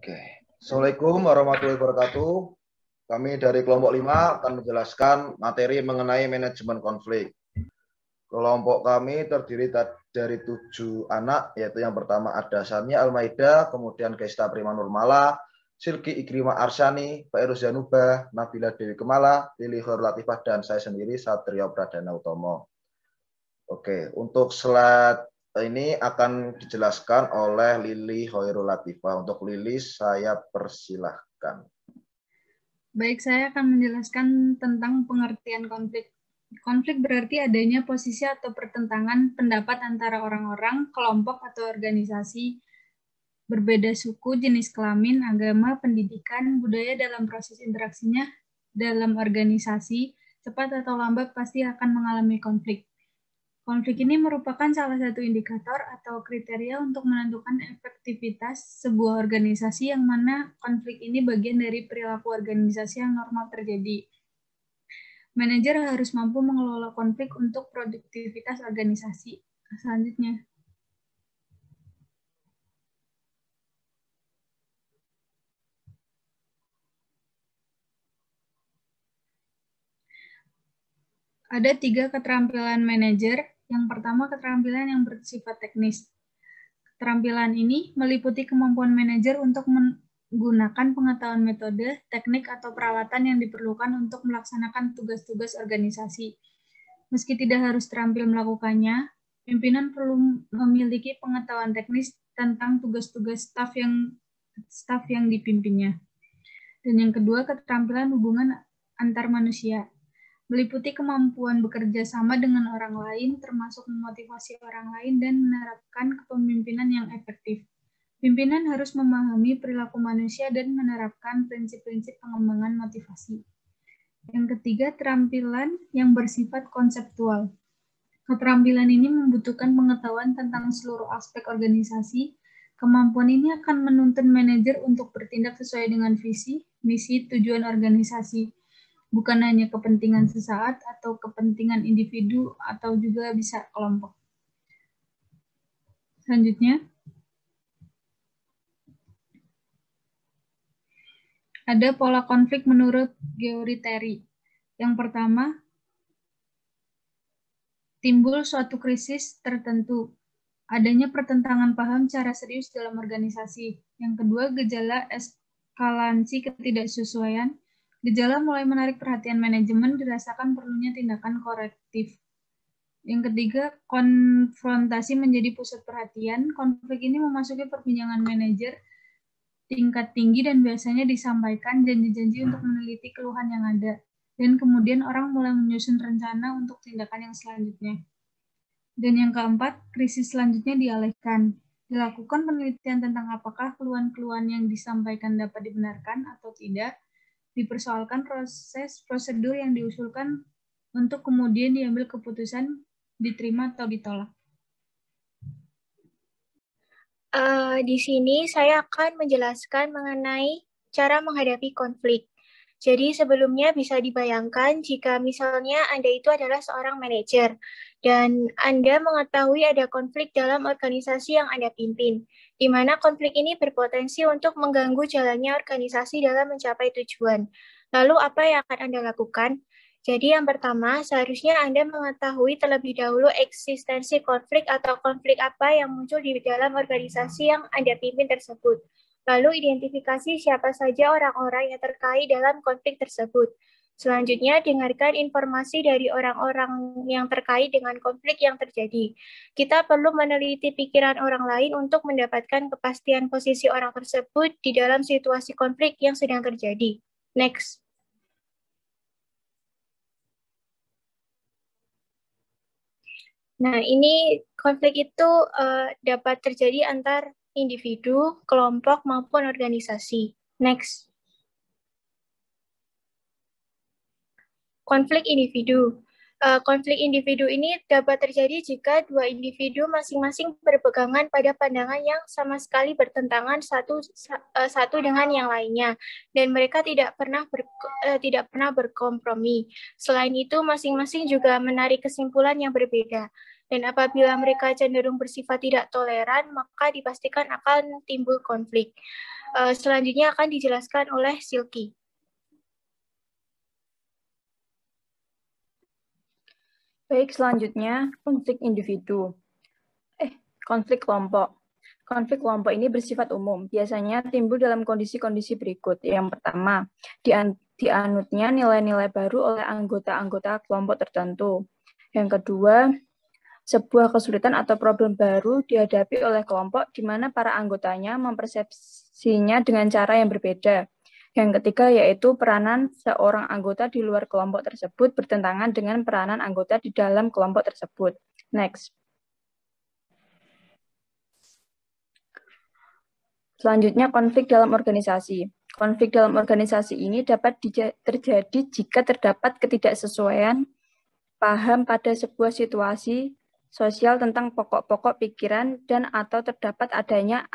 Oke. Assalamualaikum warahmatullahi wabarakatuh. Kami dari kelompok 5 akan menjelaskan materi mengenai manajemen konflik. Kelompok kami terdiri dari 7 anak, yaitu yang pertama ada Sania Almaida, kemudian Gesta Prima Nurmala, Silki Ikrimah Arsani, Pak Eros Janubah, Nabila Dewi Kemala, Lili Khor Latifah, dan saya sendiri Satrio Pradana Utomo. Oke, untuk slide ini akan dijelaskan oleh Lili Hoirul Latifah. Untuk Lili, saya persilahkan. Baik, saya akan menjelaskan tentang pengertian konflik. Konflik berarti adanya posisi atau pertentangan pendapat antara orang-orang, kelompok, atau organisasi berbeda suku, jenis kelamin, agama, pendidikan, budaya dalam proses interaksinya dalam organisasi, cepat atau lambat pasti akan mengalami konflik. Konflik ini merupakan salah satu indikator atau kriteria untuk menentukan efektivitas sebuah organisasi yang mana konflik ini bagian dari perilaku organisasi yang normal terjadi. Manajer harus mampu mengelola konflik untuk produktivitas organisasi. Selanjutnya. Ada 3 keterampilan manajer. Yang pertama, keterampilan yang bersifat teknis. Keterampilan ini meliputi kemampuan manajer untuk menggunakan pengetahuan metode, teknik, atau peralatan yang diperlukan untuk melaksanakan tugas-tugas organisasi. Meski tidak harus terampil melakukannya, pimpinan perlu memiliki pengetahuan teknis tentang tugas-tugas staf yang dipimpinnya. Dan yang kedua, keterampilan hubungan antar manusia. Meliputi kemampuan bekerja sama dengan orang lain, termasuk memotivasi orang lain dan menerapkan kepemimpinan yang efektif. Pimpinan harus memahami perilaku manusia dan menerapkan prinsip-prinsip pengembangan motivasi. Yang ketiga, keterampilan yang bersifat konseptual. Keterampilan ini membutuhkan pengetahuan tentang seluruh aspek organisasi. Kemampuan ini akan menuntun manajer untuk bertindak sesuai dengan visi, misi, tujuan organisasi. Bukan hanya kepentingan sesaat atau kepentingan individu atau juga bisa kelompok. Selanjutnya. Ada pola konflik menurut George Terry. Yang pertama, timbul suatu krisis tertentu. Adanya pertentangan paham cara serius dalam organisasi. Yang kedua, gejala eskalasi ketidaksesuaian. Gejala mulai menarik perhatian manajemen dirasakan perlunya tindakan korektif. Yang ketiga, konfrontasi menjadi pusat perhatian. Konflik ini memasuki perbincangan manajer tingkat tinggi dan biasanya disampaikan janji-janji untuk meneliti keluhan yang ada. Dan kemudian orang mulai menyusun rencana untuk tindakan yang selanjutnya. Dan yang keempat, krisis selanjutnya dialihkan. Dilakukan penelitian tentang apakah keluhan-keluhan yang disampaikan dapat dibenarkan atau tidak. Dipersoalkan prosedur yang diusulkan untuk kemudian diambil keputusan diterima atau ditolak. Di sini saya akan menjelaskan mengenai cara menghadapi konflik. Jadi sebelumnya bisa dibayangkan jika misalnya Anda itu adalah seorang manajer dan Anda mengetahui ada konflik dalam organisasi yang Anda pimpin, di mana konflik ini berpotensi untuk mengganggu jalannya organisasi dalam mencapai tujuan. Lalu apa yang akan Anda lakukan? Jadi yang pertama, seharusnya Anda mengetahui terlebih dahulu eksistensi konflik atau konflik apa yang muncul di dalam organisasi yang Anda pimpin tersebut. Lalu identifikasi siapa saja orang-orang yang terkait dalam konflik tersebut. Selanjutnya, dengarkan informasi dari orang-orang yang terkait dengan konflik yang terjadi. Kita perlu meneliti pikiran orang lain untuk mendapatkan kepastian posisi orang tersebut di dalam situasi konflik yang sedang terjadi. Next. Nah, ini konflik itu dapat terjadi antar individu, kelompok, maupun organisasi. Next. Konflik individu. Konflik individu ini dapat terjadi jika dua individu masing-masing berpegangan pada pandangan yang sama sekali bertentangan satu dengan yang lainnya, dan mereka tidak pernah berkompromi. Selain itu, masing-masing juga menarik kesimpulan yang berbeda. Dan apabila mereka cenderung bersifat tidak toleran, maka dipastikan akan timbul konflik. Selanjutnya akan dijelaskan oleh Silky. Baik, selanjutnya konflik individu. Konflik kelompok. Konflik kelompok ini bersifat umum, biasanya timbul dalam kondisi-kondisi berikut. Yang pertama, dianutnya nilai-nilai baru oleh anggota-anggota kelompok tertentu. Yang kedua, sebuah kesulitan atau problem baru dihadapi oleh kelompok di mana para anggotanya mempersepsinya dengan cara yang berbeda. Yang ketiga yaitu peranan seorang anggota di luar kelompok tersebut bertentangan dengan peranan anggota di dalam kelompok tersebut. Next. Selanjutnya, konflik dalam organisasi. Konflik dalam organisasi ini dapat terjadi jika terdapat ketidaksesuaian paham pada sebuah situasi sosial tentang pokok-pokok pikiran dan atau terdapat adanya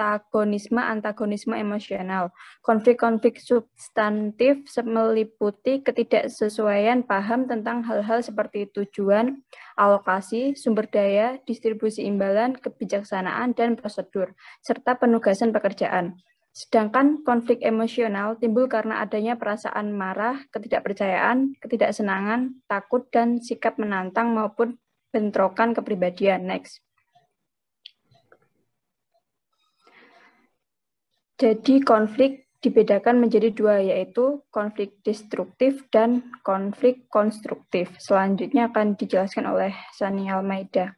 antagonisme emosional. Konflik-konflik substantif meliputi ketidaksesuaian paham tentang hal-hal seperti tujuan, alokasi, sumber daya, distribusi imbalan, kebijaksanaan, dan prosedur, serta penugasan pekerjaan. Sedangkan konflik emosional timbul karena adanya perasaan marah, ketidakpercayaan, ketidaksenangan, takut, dan sikap menantang maupun bentrokan kepribadian. Next. Jadi konflik dibedakan menjadi dua, yaitu konflik destruktif dan konflik konstruktif. Selanjutnya akan dijelaskan oleh Sania Almeida.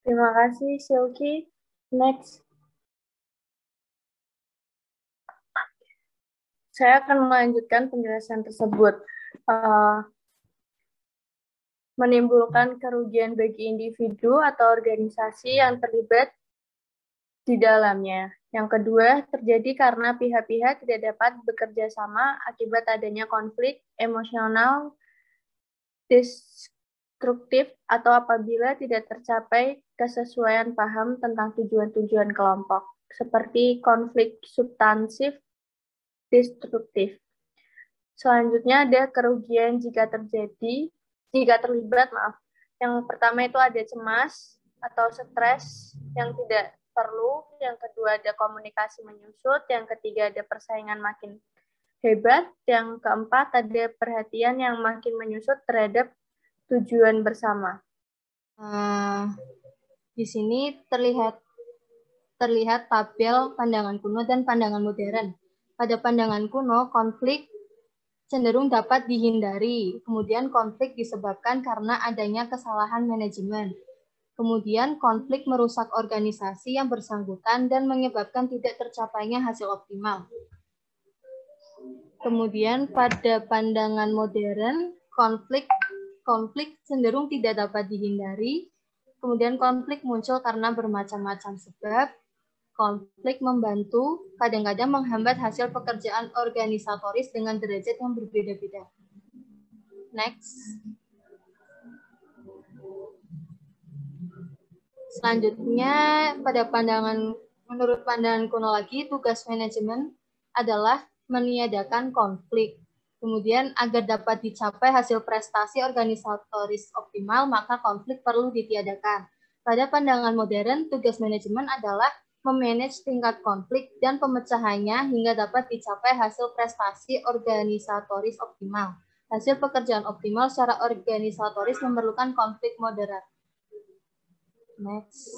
Terima kasih, Silky. Next. Saya akan melanjutkan penjelasan tersebut. Menimbulkan kerugian bagi individu atau organisasi yang terlibat di dalamnya. Yang kedua, terjadi karena pihak-pihak tidak dapat bekerja sama akibat adanya konflik emosional destruktif atau apabila tidak tercapai kesesuaian paham tentang tujuan-tujuan kelompok, seperti konflik substansif destruktif. Selanjutnya ada kerugian jika terlibat. Yang pertama itu ada cemas atau stres yang tidak perlu, yang kedua ada komunikasi menyusut, yang ketiga ada persaingan makin hebat, yang keempat ada perhatian yang makin menyusut terhadap tujuan bersama. Di sini terlihat tabel pandangan kuno dan pandangan modern. Pada pandangan kuno, konflik cenderung dapat dihindari. Kemudian konflik disebabkan karena adanya kesalahan manajemen. Kemudian konflik merusak organisasi yang bersangkutan dan menyebabkan tidak tercapainya hasil optimal. Kemudian pada pandangan modern, konflik cenderung tidak dapat dihindari. Kemudian konflik muncul karena bermacam-macam sebab. Konflik membantu, kadang-kadang menghambat hasil pekerjaan organisatoris dengan derajat yang berbeda-beda. Next. Selanjutnya, menurut pandangan kuno lagi, tugas manajemen adalah meniadakan konflik. Kemudian, agar dapat dicapai hasil prestasi organisatoris optimal, maka konflik perlu ditiadakan. Pada pandangan modern, tugas manajemen adalah memanage tingkat konflik dan pemecahannya hingga dapat dicapai hasil prestasi organisatoris optimal. Hasil pekerjaan optimal secara organisatoris memerlukan konflik moderat. Next.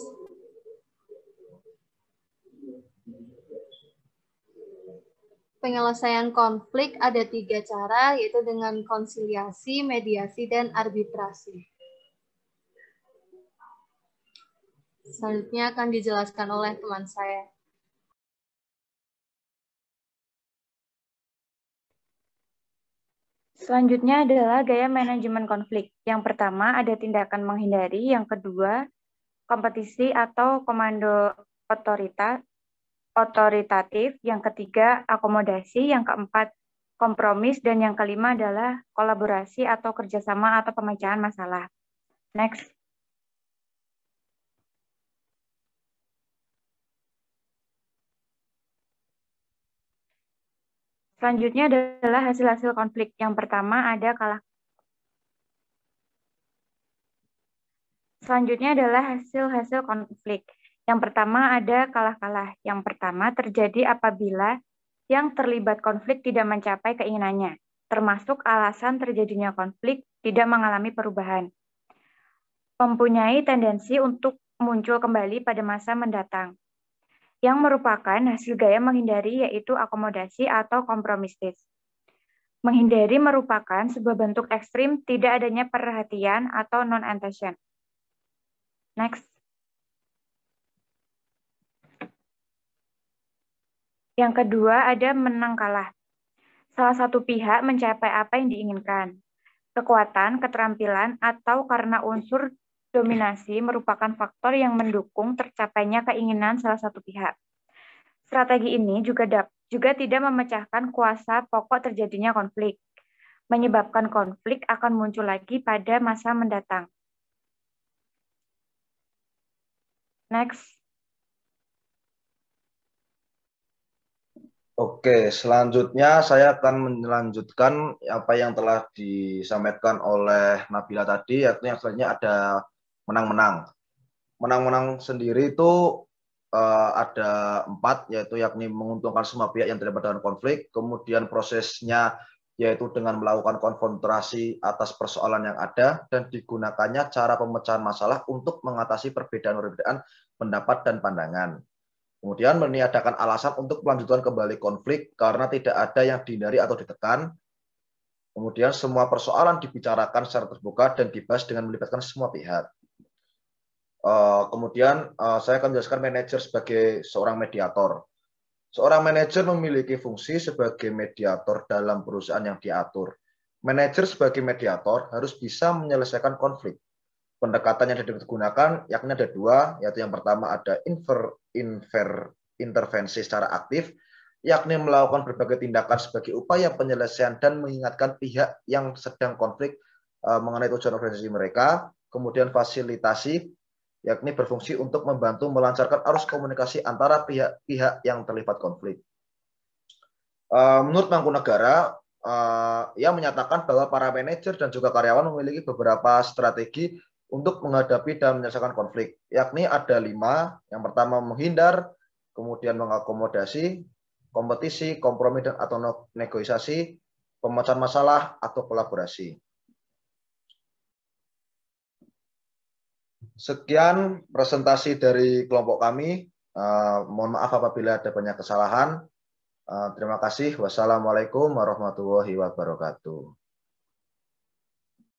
Penyelesaian konflik ada 3 cara, yaitu dengan konsiliasi, mediasi, dan arbitrasi. Selanjutnya akan dijelaskan oleh teman saya. Selanjutnya adalah gaya manajemen konflik. Yang pertama ada tindakan menghindari, yang kedua kompetisi atau komando otoritatif, yang ketiga akomodasi, yang keempat kompromis, dan yang kelima adalah kolaborasi atau kerjasama atau pemecahan masalah. Next. Selanjutnya adalah hasil-hasil konflik. Yang pertama ada Selanjutnya adalah hasil-hasil konflik. Yang pertama ada kalah-kalah. Yang pertama terjadi apabila yang terlibat konflik tidak mencapai keinginannya, termasuk alasan terjadinya konflik tidak mengalami perubahan. Mempunyai tendensi untuk muncul kembali pada masa mendatang. Yang merupakan hasil gaya menghindari yaitu akomodasi atau kompromistis. Menghindari merupakan sebuah bentuk ekstrim tidak adanya perhatian atau non-attention. Next. Yang kedua ada menang kalah. Salah satu pihak mencapai apa yang diinginkan. Kekuatan, keterampilan, atau karena unsur dominasi merupakan faktor yang mendukung tercapainya keinginan salah satu pihak. Strategi ini juga tidak memecahkan kuasa pokok terjadinya konflik. Menyebabkan konflik akan muncul lagi pada masa mendatang. Next. Oke, selanjutnya saya akan melanjutkan apa yang telah disampaikan oleh Nabila tadi, yakni akhirnya ada menang-menang. Menang-menang sendiri itu ada 4, yaitu yakni menguntungkan semua pihak yang terlibat dengan konflik, kemudian prosesnya yaitu dengan melakukan konfrontasi atas persoalan yang ada, dan digunakannya cara pemecahan masalah untuk mengatasi perbedaan-perbedaan pendapat dan pandangan. Kemudian meniadakan alasan untuk melanjutkan kembali konflik karena tidak ada yang dihindari atau ditekan. Kemudian semua persoalan dibicarakan secara terbuka dan dibahas dengan melibatkan semua pihak. Kemudian saya akan menjelaskan manajer sebagai seorang mediator. Seorang manajer memiliki fungsi sebagai mediator dalam perusahaan yang diatur. Manajer sebagai mediator harus bisa menyelesaikan konflik. Pendekatan yang digunakan yakni ada 2, yaitu yang pertama ada intervensi secara aktif, yakni melakukan berbagai tindakan sebagai upaya penyelesaian dan mengingatkan pihak yang sedang konflik mengenai tujuan organisasi mereka. Kemudian fasilitasi, yakni berfungsi untuk membantu melancarkan arus komunikasi antara pihak-pihak yang terlibat konflik. Menurut Mangkunegara, ia menyatakan bahwa para manajer dan juga karyawan memiliki beberapa strategi untuk menghadapi dan menyelesaikan konflik, yakni ada 5. Yang pertama menghindar, kemudian mengakomodasi, kompetisi, kompromi dan atau negosiasi, pemecahan masalah atau kolaborasi. Sekian presentasi dari kelompok kami. Mohon maaf apabila ada banyak kesalahan. Terima kasih. Wassalamualaikum warahmatullahi wabarakatuh.